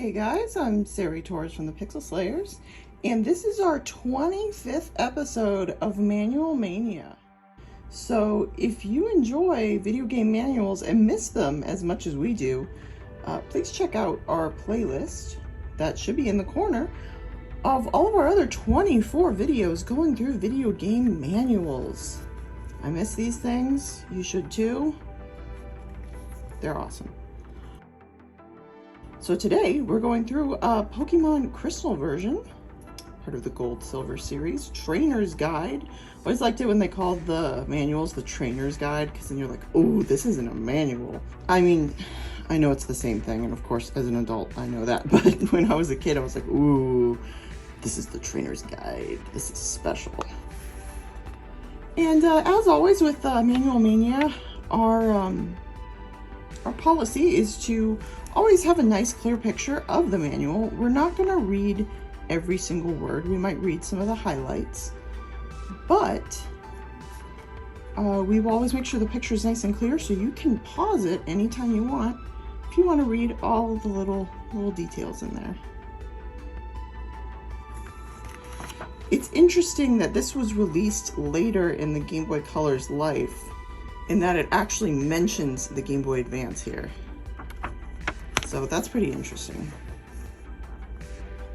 Hey guys, I'm Sari Torres from the Pixel Slayers, and this is our 25th episode of Manual Mania. So if you enjoy video game manuals and miss them as much as we do, please check out our playlist that should be in the corner of all of our other 24 videos going through video game manuals. I miss these things, you should too. They're awesome. So today we're going through a Pokemon Crystal version, part of the Gold Silver series, Trainer's Guide. I always liked it when they called the manuals the Trainer's Guide, because then you're like, oh, this isn't a manual. I mean, I know it's the same thing, and of course as an adult I know that, but when I was a kid I was like, ooh, this is the Trainer's Guide. This is special. And as always with Manual Mania, our policy is to always have a nice clear picture of the manual. We're not going to read every single word. We might read some of the highlights, but we will always make sure the picture is nice and clear, so you can pause it anytime you want if you want to read all of the little details in there. It's interesting that this was released later in the Game Boy Color's life, in that it actually mentions the Game Boy Advance here. So that's pretty interesting.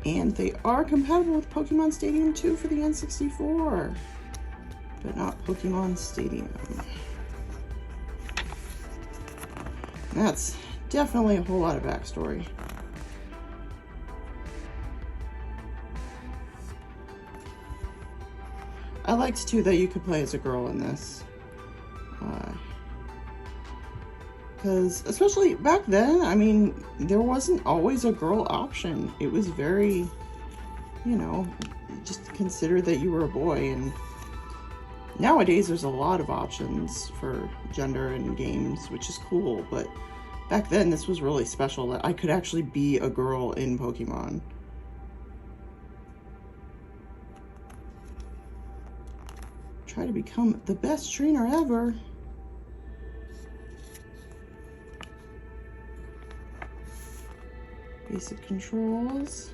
And they are compatible with Pokemon Stadium 2 for the N64, but not Pokemon Stadium. That's definitely a whole lot of backstory. I liked too that you could play as a girl in this. Because especially back then, I mean, there wasn't always a girl option. It was very, you know, just consider that you were a boy. And nowadays there's a lot of options for gender in games, which is cool. But back then this was really special that I could actually be a girl in Pokemon. Try to become the best trainer ever. Basic controls.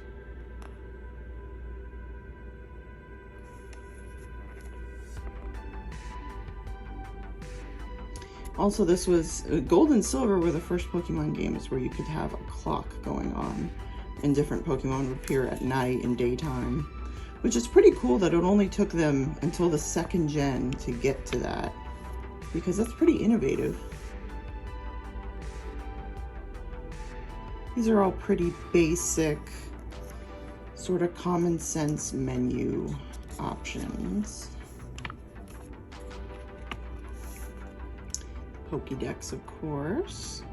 Also, this was Gold and Silver were the first Pokemon games where you could have a clock going on, and different Pokemon would appear at night and daytime, which is pretty cool that it only took them until the second gen to get to that, because that's pretty innovative. These are all pretty basic, sort of common sense menu options. Pokédex, of course.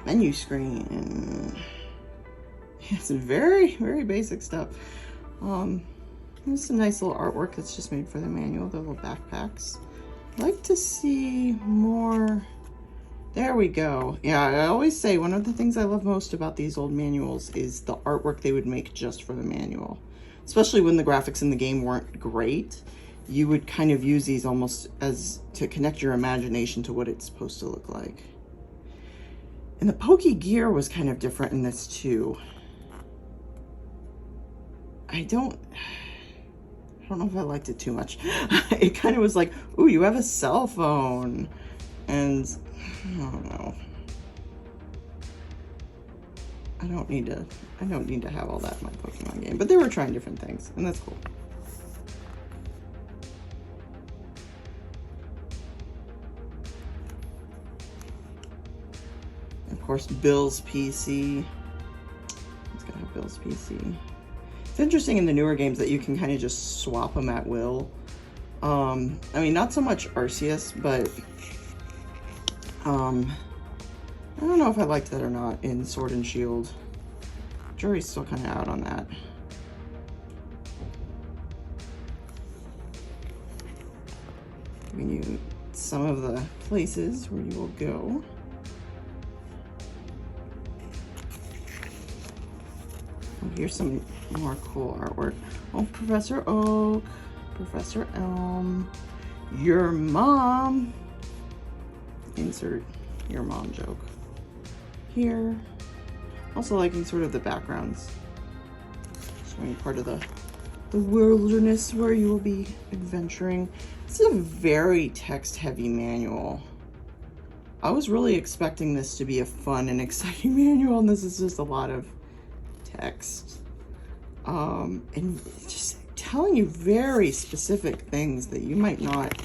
Menu screen. It's very, very basic stuff. There's some nice little artwork that's just made for the manual, the little backpacks. I'd like to see more. There we go. Yeah, I always say one of the things I love most about these old manuals is the artwork they would make just for the manual. Especially when the graphics in the game weren't great. You would kind of use these almost as to connect your imagination to what it's supposed to look like. And the Poke gear was kind of different in this too. I don't know if I liked it too much. It kind of was like, ooh, you have a cell phone. And I don't know. I don't need to have all that in my Pokemon game. But they were trying different things, and that's cool. Of course, Bill's PC. It's gotta have Bill's PC. It's interesting in the newer games that you can kind of just swap them at will. I mean, not so much Arceus, but I don't know if I liked that or not in Sword and Shield. Jury's still kind of out on that. Giving you some of the places where you will go. Oh, here's some more cool artwork. Oh, Professor Oak, Professor Elm, your mom. Insert your mom joke here. Also liking sort of the backgrounds, showing part of the wilderness where you will be adventuring. This is a very text-heavy manual. I was really expecting this to be a fun and exciting manual, and this is just a lot of text. And just telling you very specific things that you might not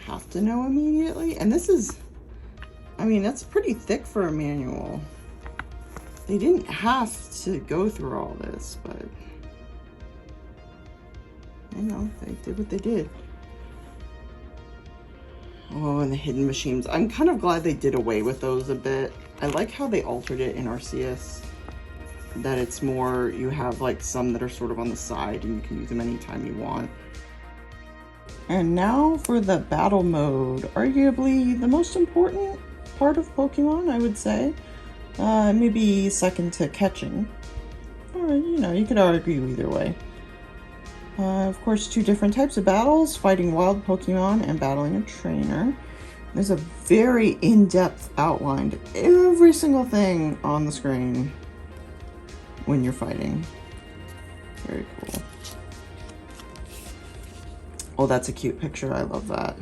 have to know immediately. And this is, I mean, that's pretty thick for a manual. They didn't have to go through all this, but you know, they did what they did. Oh, and the hidden machines. I'm kind of glad they did away with those a bit. I like how they altered it in Arceus. That it's more, you have like some that are sort of on the side and you can use them anytime you want. And now for the battle mode. Arguably the most important part of Pokemon, I would say. Maybe second to catching. Or, you know, you could argue either way. Of course, two different types of battles, fighting wild Pokemon and battling a trainer. There's a very in-depth outline of every single thing on the screen when you're fighting. Very cool. Oh, that's a cute picture. I love that.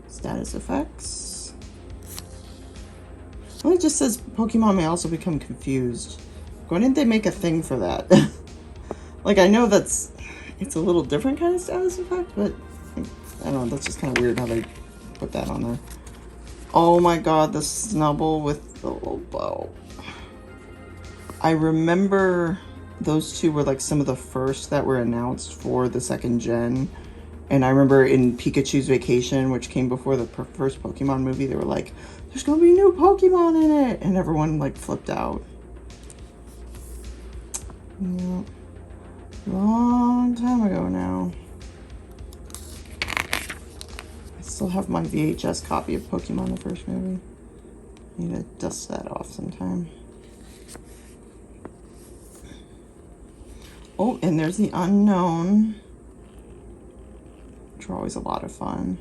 Status effects. Well, it just says Pokemon may also become confused. Why didn't they make a thing for that? Like, I know it's a little different kind of status effect, but I don't know, that's just kind of weird how they put that on there. Oh my god, the Snubble with the little bow. I remember those two were like some of the first that were announced for the second gen. And I remember in Pikachu's Vacation, which came before the first Pokemon movie, they were like, there's gonna be new Pokemon in it! And everyone like flipped out. Yeah. Long time ago now. I still have my VHS copy of Pokemon the first movie. I need to dust that off sometime. Oh, and there's the Unknown, which are always a lot of fun.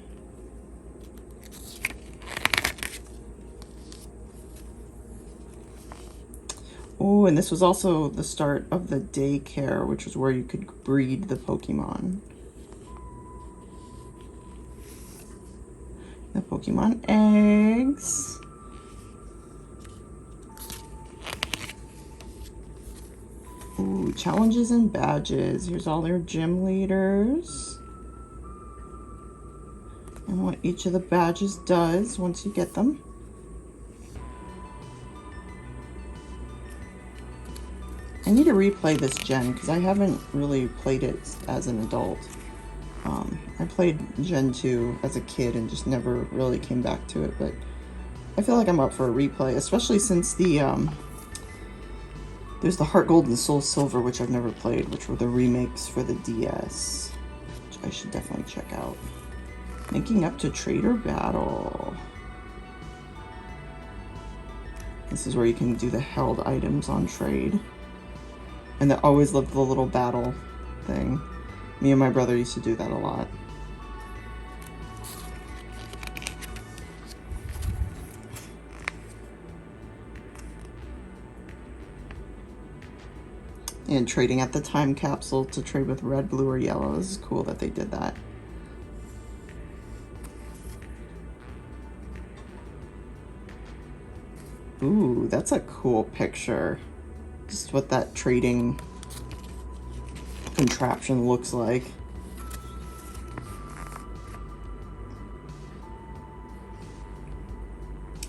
Oh, and this was also the start of the daycare, which was where you could breed the Pokemon. The Pokemon eggs. Ooh, challenges and badges. Here's all their gym leaders. And what each of the badges does once you get them. I need to replay this gen because I haven't really played it as an adult. I played Gen 2 as a kid and just never really came back to it, but I feel like I'm up for a replay, especially since the there's the Heart Gold and Soul Silver, which I've never played, which were the remakes for the DS, which I should definitely check out. Linking up to Trader Battle. This is where you can do the held items on trade. And I always loved the little battle thing. Me and my brother used to do that a lot. And trading at the time capsule to trade with red, blue, or yellow. This is cool that they did that. Ooh, that's a cool picture. Just what that trading contraption looks like.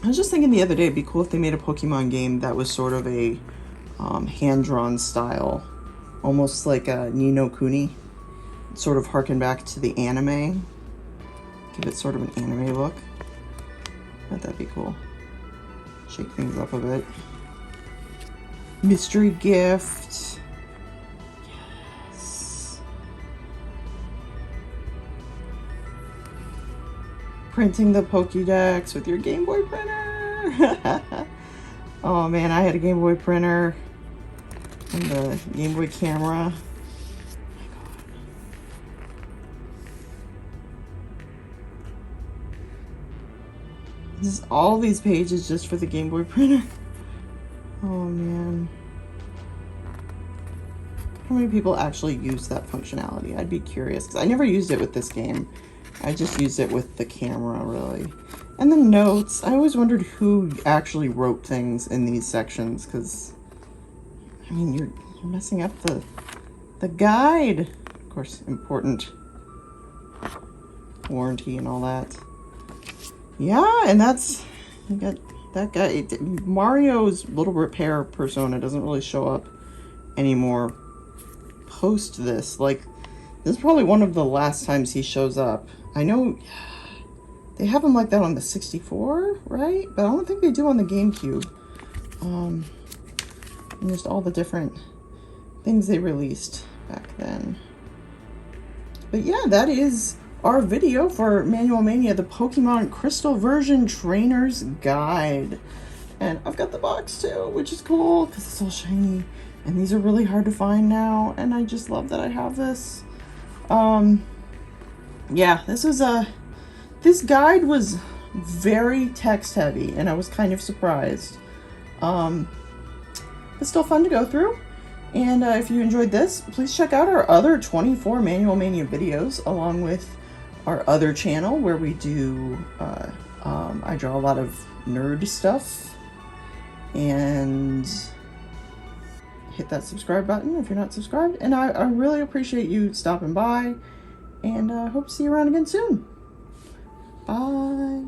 I was just thinking the other day, it'd be cool if they made a Pokemon game that was sort of a hand-drawn style. Almost like a Ni no Kuni. Sort of harken back to the anime. Give it sort of an anime look. I bet that'd be cool. Shake things up a bit. Mystery gift. Yes. Printing the Pokédex with your Game Boy printer. printer. Oh man, I had a Game Boy printer and the Game Boy camera. This is all these pages just for the Game Boy printer. Oh man. How many people actually use that functionality? I'd be curious, because I never used it with this game. I just used it with the camera, really. And the notes. I always wondered who actually wrote things in these sections, because, I mean, you're messing up the guide. Of course, important warranty and all that. Yeah, and that's, you got that guy. Mario's little repair persona doesn't really show up anymore post this. Like, this is probably one of the last times he shows up. I know they have him like that on the 64, right? But I don't think they do on the GameCube. And just all the different things they released back then. But yeah, that is our video for Manual Mania, the Pokemon Crystal Version Trainer's Guide. And I've got the box too, which is cool because it's all shiny. And these are really hard to find now. And I just love that I have this. Yeah, this guide was very text heavy and I was kind of surprised. It's still fun to go through. And if you enjoyed this, please check out our other 24 Manual Mania videos along with our other channel where we do, I draw a lot of nerd stuff, and hit that subscribe button if you're not subscribed. And I really appreciate you stopping by, and hope to see you around again soon. Bye.